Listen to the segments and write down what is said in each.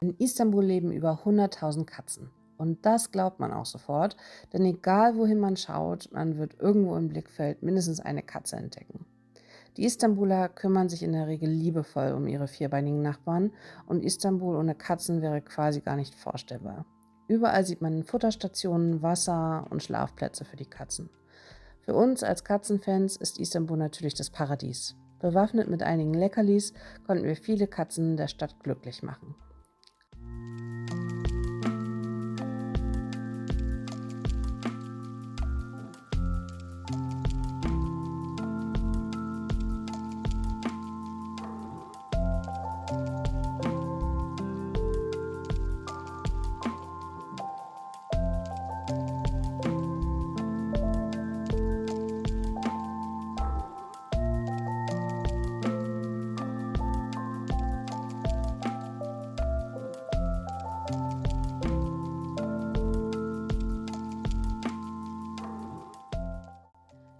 In Istanbul leben über 100.000 Katzen. Und das glaubt man auch sofort, denn egal wohin man schaut, man wird irgendwo im Blickfeld mindestens eine Katze entdecken. Die Istanbuler kümmern sich in der Regel liebevoll um ihre vierbeinigen Nachbarn und Istanbul ohne Katzen wäre quasi gar nicht vorstellbar. Überall sieht man Futterstationen, Wasser und Schlafplätze für die Katzen. Für uns als Katzenfans ist Istanbul natürlich das Paradies. Bewaffnet mit einigen Leckerlis konnten wir viele Katzen der Stadt glücklich machen.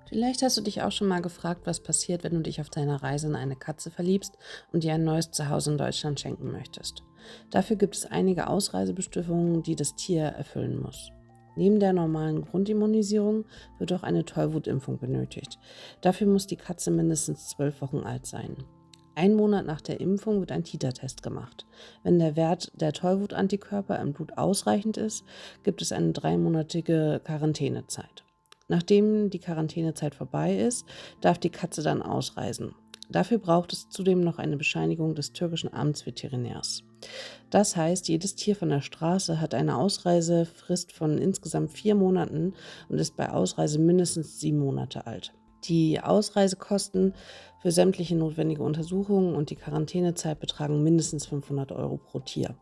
Vielleicht hast du dich auch schon mal gefragt, was passiert, wenn du dich auf deiner Reise in eine Katze verliebst und dir ein neues Zuhause in Deutschland schenken möchtest. Dafür gibt es einige Ausreisebestimmungen, die das Tier erfüllen muss. Neben der normalen Grundimmunisierung wird auch eine Tollwutimpfung benötigt. Dafür muss die Katze mindestens 12 Wochen alt sein. Ein Monat nach der Impfung wird ein Titer-Test gemacht. Wenn der Wert der Tollwutantikörper im Blut ausreichend ist, gibt es eine dreimonatige Quarantänezeit. Nachdem die Quarantänezeit vorbei ist, darf die Katze dann ausreisen. Dafür braucht es zudem noch eine Bescheinigung des türkischen Amtsveterinärs. Das heißt, jedes Tier von der Straße hat eine Ausreisefrist von insgesamt 4 Monaten und ist bei Ausreise mindestens 7 Monate alt. Die Ausreisekosten für sämtliche notwendige Untersuchungen und die Quarantänezeit betragen mindestens 500 € pro Tier.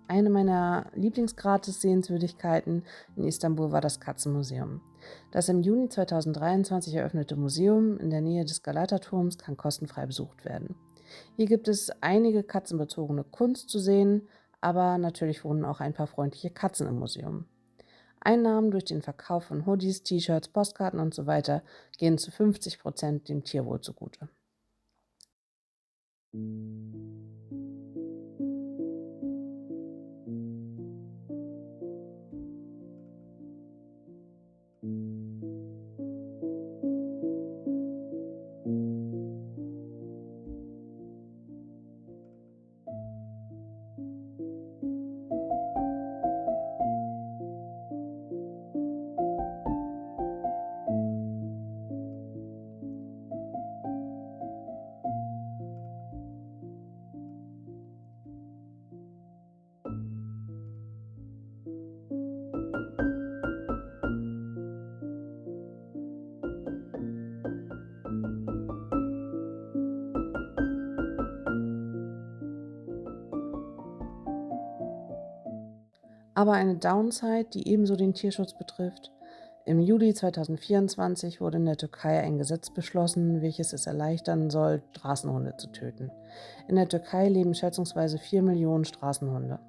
Eine meiner Lieblingsgratis-Sehenswürdigkeiten in Istanbul war das Katzenmuseum. Das im Juni 2023 eröffnete Museum in der Nähe des Galata-Turms kann kostenfrei besucht werden. Hier gibt es einige katzenbezogene Kunst zu sehen, aber natürlich wohnen auch ein paar freundliche Katzen im Museum. Einnahmen durch den Verkauf von Hoodies, T-Shirts, Postkarten und so weiter gehen zu 50% dem Tierwohl zugute. Aber eine Downside, die ebenso den Tierschutz betrifft: Im Juli 2024 wurde in der Türkei ein Gesetz beschlossen, welches es erleichtern soll, Straßenhunde zu töten. In der Türkei leben schätzungsweise 4 Millionen Straßenhunde.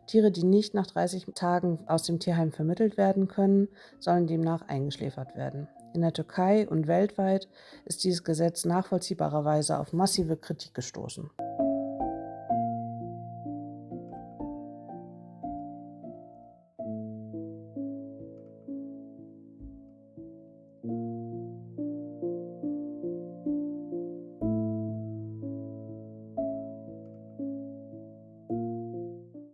Tiere, die nicht nach 30 Tagen aus dem Tierheim vermittelt werden können, sollen demnach eingeschläfert werden. In der Türkei und weltweit ist dieses Gesetz nachvollziehbarerweise auf massive Kritik gestoßen.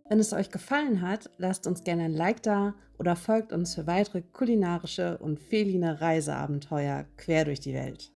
Wenn es euch gefallen hat, lasst uns gerne ein Like da oder folgt uns für weitere kulinarische und feline Reiseabenteuer quer durch die Welt.